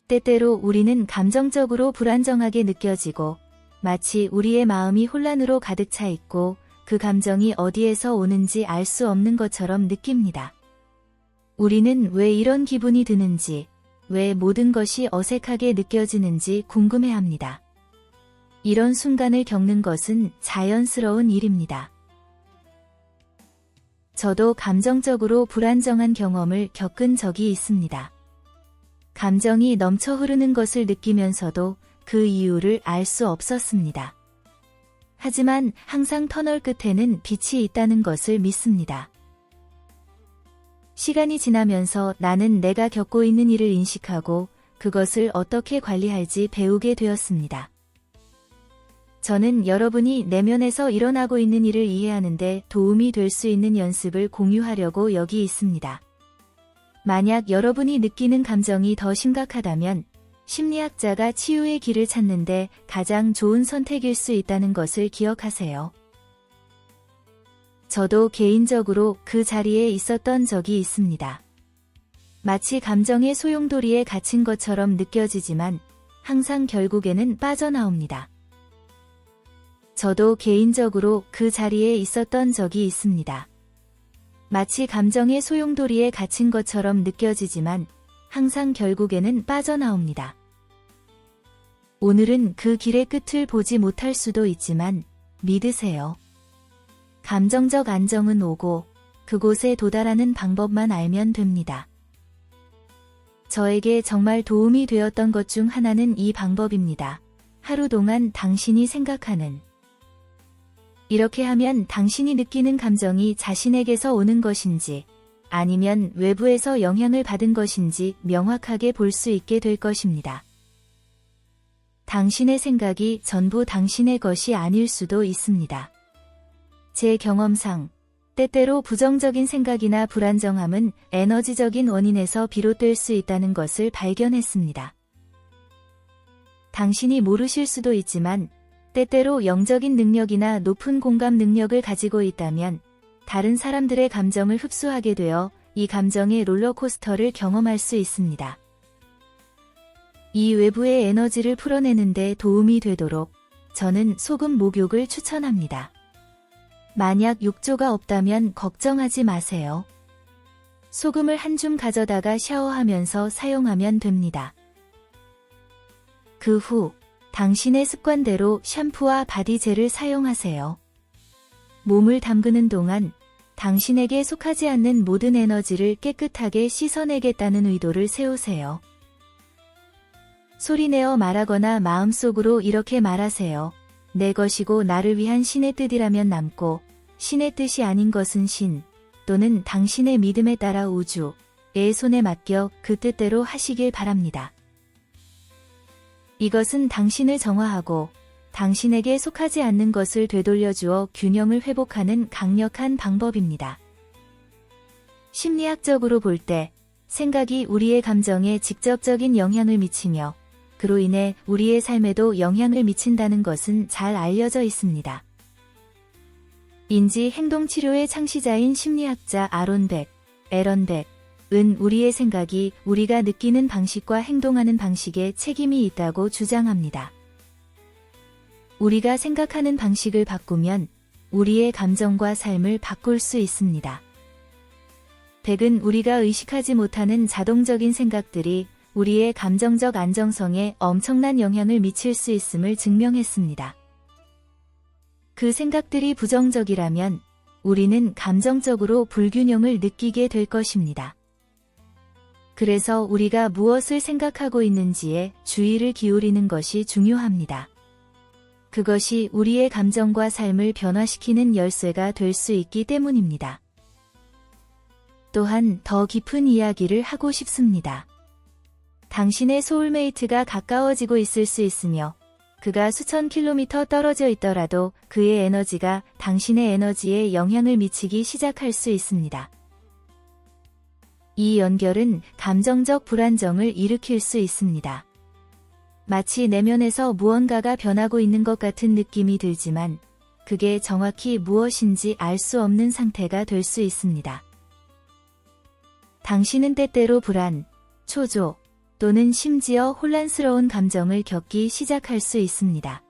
때때로 우리는 감정적으로 불안정하게 느껴지고 마치 우리의 마음이 혼란으로 가득 차 있고 그 감정이 어디에서 오는지 알 수 없는 것처럼 느낍니다. 우리는 왜 이런 기분이 드는지, 왜 모든 것이 어색하게 느껴지는지 궁금해합니다. 이런 순간을 겪는 것은 자연스러운 일입니다. 저도 감정적으로 불안정한 경험을 겪은 적이 있습니다. 감정이 넘쳐 흐르는 것을 느끼면서도 그 이유를 알 수 없었습니다. 하지만 항상 터널 끝에는 빛이 있다는 것을 믿습니다. 시간이 지나면서 나는 내가 겪고 있는 일을 인식하고 그것을 어떻게 관리할지 배우게 되었습니다. 저는 여러분이 내면에서 일어나고 있는 일을 이해하는데 도움이 될 수 있는 연습을 공유하려고 여기 있습니다. 만약 여러분이 느끼는 감정이 더 심각하다면 심리학자가 치유의 길을 찾는데 가장 좋은 선택일 수 있다는 것을 기억하세요. 저도 개인적으로 그 자리에 있었던 적이 있습니다. 마치 감정의 소용돌이에 갇힌 것처럼 느껴지지만 항상 결국에는 빠져나옵니다. 저도 개인적으로 그 자리에 있었던 적이 있습니다. 마치 감정의 소용돌이에 갇힌 것처럼 느껴지지만 항상 결국에는 빠져나옵니다. 오늘은 그 길의 끝을 보지 못할 수도 있지만 믿으세요. 감정적 안정은 오고 그곳에 도달하는 방법만 알면 됩니다. 저에게 정말 도움이 되었던 것 중 하나는 이 방법입니다. 하루 동안 당신이 생각하는 이렇게 하면 당신이 느끼는 감정이 자신에게서 오는 것인지 아니면 외부에서 영향을 받은 것인지 명확하게 볼 수 있게 될 것입니다. 당신의 생각이 전부 당신의 것이 아닐 수도 있습니다. 제 경험상 때때로 부정적인 생각이나 불안정함은 에너지적인 원인에서 비롯될 수 있다는 것을 발견했습니다. 당신이 모르실 수도 있지만 때때로 영적인 능력이나 높은 공감 능력을 가지고 있다면 다른 사람들의 감정을 흡수하게 되어 이 감정의 롤러코스터를 경험할 수 있습니다. 이 외부의 에너지를 풀어내는 데 도움이 되도록 저는 소금 목욕을 추천합니다. 만약 욕조가 없다면 걱정하지 마세요. 소금을 한 줌 가져다가 샤워하면서 사용하면 됩니다. 그 후 당신의 습관대로 샴푸와 바디젤을 사용하세요. 몸을 담그는 동안 당신에게 속하지 않는 모든 에너지를 깨끗하게 씻어내겠다는 의도를 세우세요. 소리내어 말하거나 마음속으로 이렇게 말하세요. 내 것이고 나를 위한 신의 뜻이라면 남고 신의 뜻이 아닌 것은 신 또는 당신의 믿음에 따라 우주의 손에 맡겨 그 뜻대로 하시길 바랍니다. 이것은 당신을 정화하고 당신에게 속하지 않는 것을 되돌려주어 균형을 회복하는 강력한 방법입니다. 심리학적으로 볼 때 생각이 우리의 감정에 직접적인 영향을 미치며 그로 인해 우리의 삶에도 영향을 미친다는 것은 잘 알려져 있습니다. 인지-행동치료의 창시자인 심리학자 앨런 백은 우리의 생각이 우리가 느끼는 방식과 행동하는 방식에 책임이 있다고 주장합니다. 우리가 생각하는 방식을 바꾸면 우리의 감정과 삶을 바꿀 수 있습니다. 백은 우리가 의식하지 못하는 자동적인 생각들이 우리의 감정적 안정성에 엄청난 영향을 미칠 수 있음을 증명했습니다. 그 생각들이 부정적이라면 우리는 감정적으로 불균형을 느끼게 될 것입니다. 그래서 우리가 무엇을 생각하고 있는지에 주의를 기울이는 것이 중요합니다. 그것이 우리의 감정과 삶을 변화시키는 열쇠가 될 수 있기 때문입니다. 또한 더 깊은 이야기를 하고 싶습니다. 당신의 소울메이트가 가까워지고 있을 수 있으며 그가 수천 킬로미터 떨어져 있더라도 그의 에너지가 당신의 에너지에 영향을 미치기 시작할 수 있습니다. 이 연결은 감정적 불안정을 일으킬 수 있습니다. 마치 내면에서 무언가가 변하고 있는 것 같은 느낌이 들지만 그게 정확히 무엇인지 알 수 없는 상태가 될 수 있습니다. 당신은 때때로 불안, 초조, 또는 심지어 혼란스러운 감정을 겪기 시작할 수 있습니다.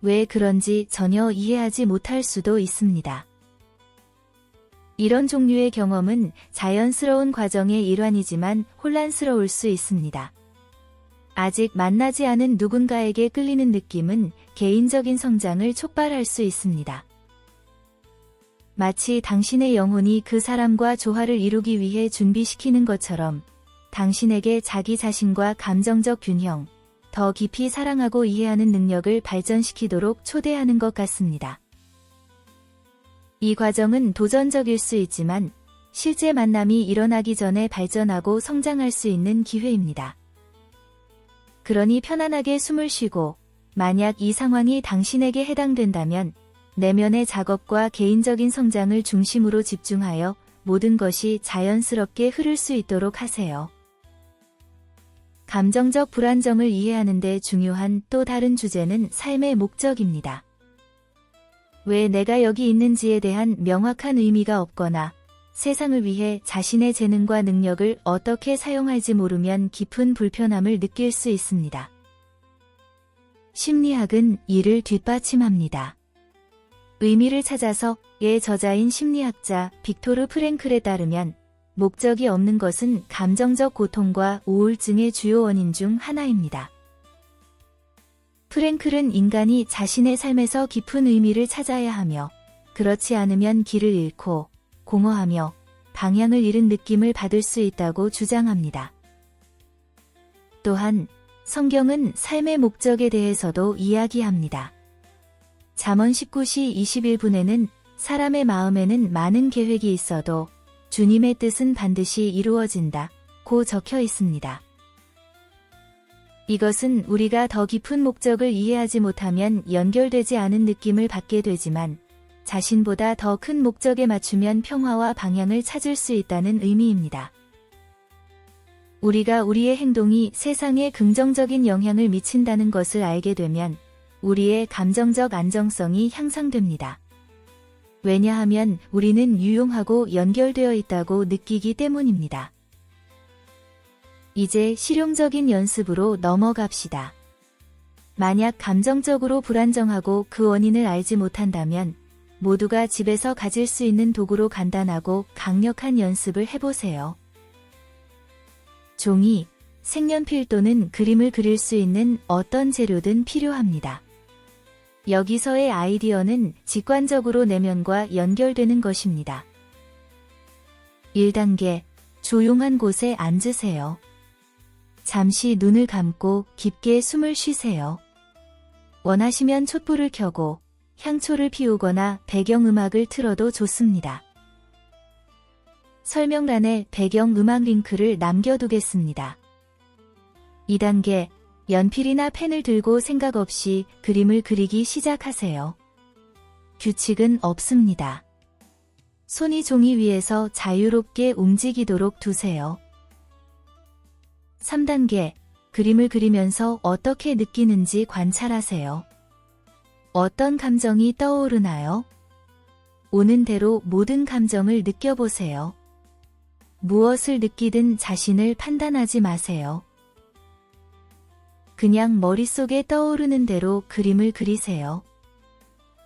왜 그런지 전혀 이해하지 못할 수도 있습니다. 이런 종류의 경험은 자연스러운 과정의 일환이지만 혼란스러울 수 있습니다. 아직 만나지 않은 누군가에게 끌리는 느낌은 개인적인 성장을 촉발할 수 있습니다. 마치 당신의 영혼이 그 사람과 조화를 이루기 위해 준비시키는 것처럼 당신에게 자기 자신과 감정적 균형, 더 깊이 사랑하고 이해하는 능력을 발전시키도록 초대하는 것 같습니다. 이 과정은 도전적일 수 있지만 실제 만남이 일어나기 전에 발전하고 성장할 수 있는 기회입니다. 그러니 편안하게 숨을 쉬고 만약 이 상황이 당신에게 해당된다면 내면의 작업과 개인적인 성장을 중심으로 집중하여 모든 것이 자연스럽게 흐를 수 있도록 하세요. 감정적 불안정을 이해하는 데 중요한 또 다른 주제는 삶의 목적입니다. 왜 내가 여기 있는지에 대한 명확한 의미가 없거나 세상을 위해 자신의 재능과 능력을 어떻게 사용할지 모르면 깊은 불편함을 느낄 수 있습니다. 심리학은 이를 뒷받침합니다. 의미를 찾아서의 저자인 심리학자 빅토르 프랭클에 따르면 목적이 없는 것은 감정적 고통과 우울증의 주요 원인 중 하나입니다. 프랭클은 인간이 자신의 삶에서 깊은 의미를 찾아야 하며 그렇지 않으면 길을 잃고 공허하며 방향을 잃은 느낌을 받을 수 있다고 주장합니다. 또한 성경은 삶의 목적에 대해서도 이야기합니다. 잠언 19시 21분에는 사람의 마음에는 많은 계획이 있어도 주님의 뜻은 반드시 이루어진다 고 적혀 있습니다. 이것은 우리가 더 깊은 목적을 이해하지 못하면 연결되지 않은 느낌을 받게 되지만 자신보다 더 큰 목적에 맞추면 평화와 방향을 찾을 수 있다는 의미입니다. 우리가 우리의 행동이 세상에 긍정적인 영향을 미친다는 것을 알게 되면 우리의 감정적 안정성이 향상됩니다. 왜냐하면 우리는 유용하고 연결되어 있다고 느끼기 때문입니다. 이제 실용적인 연습으로 넘어갑시다. 만약 감정적으로 불안정하고 그 원인을 알지 못한다면 모두가 집에서 가질 수 있는 도구로 간단하고 강력한 연습을 해보세요. 종이, 색연필 또는 그림을 그릴 수 있는 어떤 재료든 필요합니다. 여기서의 아이디어는 직관적으로 내면과 연결되는 것입니다. 1단계, 조용한 곳에 앉으세요. 잠시 눈을 감고 깊게 숨을 쉬세요. 원하시면 촛불을 켜고 향초를 피우거나 배경음악을 틀어도 좋습니다. 설명란에 배경음악 링크를 남겨두겠습니다. 2단계, 연필이나 펜을 들고 생각 없이 그림을 그리기 시작하세요. 규칙은 없습니다. 손이 종이 위에서 자유롭게 움직이도록 두세요. 3단계, 그림을 그리면서 어떻게 느끼는지 관찰하세요. 어떤 감정이 떠오르나요? 오는 대로 모든 감정을 느껴보세요. 무엇을 느끼든 자신을 판단하지 마세요. 그냥 머릿속에 떠오르는 대로 그림을 그리세요.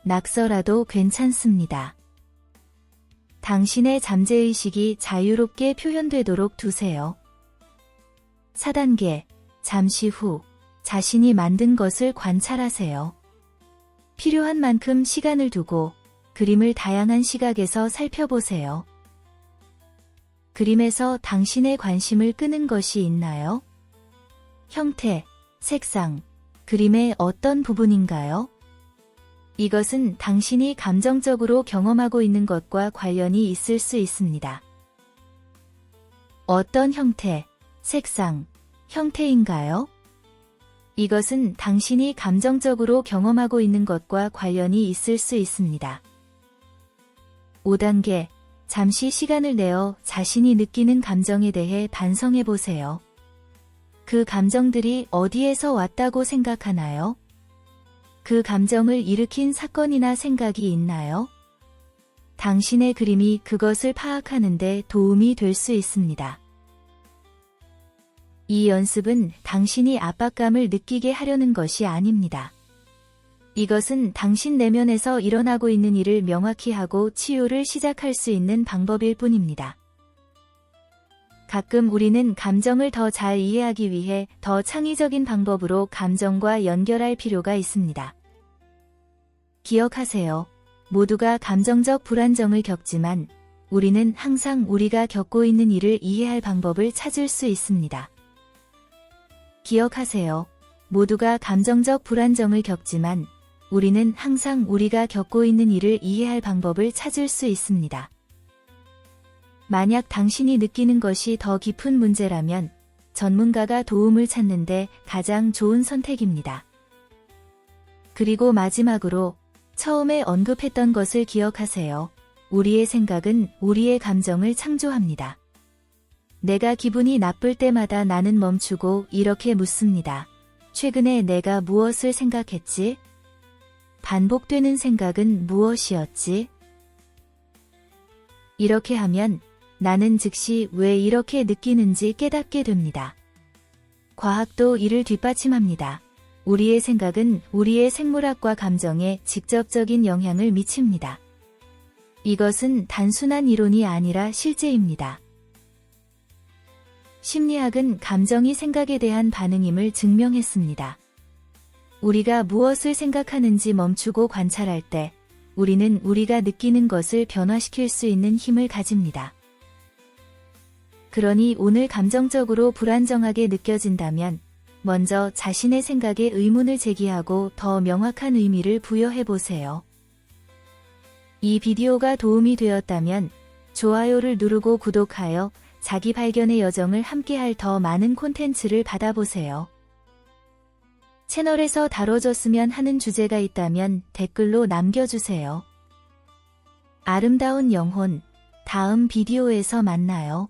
낙서라도 괜찮습니다. 당신의 잠재의식이 자유롭게 표현되도록 두세요. 4단계, 잠시 후 자신이 만든 것을 관찰하세요. 필요한 만큼 시간을 두고 그림을 다양한 시각에서 살펴보세요. 그림에서 당신의 관심을 끄는 것이 있나요? 형태, 색상, 그림의 어떤 부분인가요? 이것은 당신이 감정적으로 경험하고 있는 것과 관련이 있을 수 있습니다. 어떤 형태, 색상, 형태인가요? 이것은 당신이 감정적으로 경험하고 있는 것과 관련이 있을 수 있습니다. 5단계, 잠시 시간을 내어 자신이 느끼는 감정에 대해 반성해 보세요. 그 감정들이 어디에서 왔다고 생각하나요? 그 감정을 일으킨 사건이나 생각이 있나요? 당신의 그림이 그것을 파악하는 데 도움이 될 수 있습니다. 이 연습은 당신이 압박감을 느끼게 하려는 것이 아닙니다. 이것은 당신 내면에서 일어나고 있는 일을 명확히 하고 치유를 시작할 수 있는 방법일 뿐입니다. 가끔 우리는 감정을 더 잘 이해하기 위해 더 창의적인 방법으로 감정과 연결할 필요가 있습니다. 기억하세요. 모두가 감정적 불안정을 겪지만 우리는 항상 우리가 겪고 있는 일을 이해할 방법을 찾을 수 있습니다. 기억하세요. 모두가 감정적 불안정을 겪지만 우리는 항상 우리가 겪고 있는 일을 이해할 방법을 찾을 수 있습니다. 만약 당신이 느끼는 것이 더 깊은 문제라면 전문가가 도움을 찾는데 가장 좋은 선택입니다. 그리고 마지막으로 처음에 언급했던 것을 기억하세요. 우리의 생각은 우리의 감정을 창조합니다. 내가 기분이 나쁠 때마다 나는 멈추고 이렇게 묻습니다. 최근에 내가 무엇을 생각했지? 반복되는 생각은 무엇이었지? 이렇게 하면 나는 즉시 왜 이렇게 느끼는지 깨닫게 됩니다. 과학도 이를 뒷받침합니다. 우리의 생각은 우리의 생물학과 감정에 직접적인 영향을 미칩니다. 이것은 단순한 이론이 아니라 실제입니다. 심리학은 감정이 생각에 대한 반응임을 증명했습니다. 우리가 무엇을 생각하는지 멈추고 관찰할 때 우리는 우리가 느끼는 것을 변화시킬 수 있는 힘을 가집니다. 그러니 오늘 감정적으로 불안정하게 느껴진다면 먼저 자신의 생각에 의문을 제기하고 더 명확한 의미를 부여해 보세요. 이 비디오가 도움이 되었다면 좋아요를 누르고 구독하여 자기 발견의 여정을 함께할 더 많은 콘텐츠를 받아보세요. 채널에서 다뤄졌으면 하는 주제가 있다면 댓글로 남겨주세요. 아름다운 영혼, 다음 비디오에서 만나요.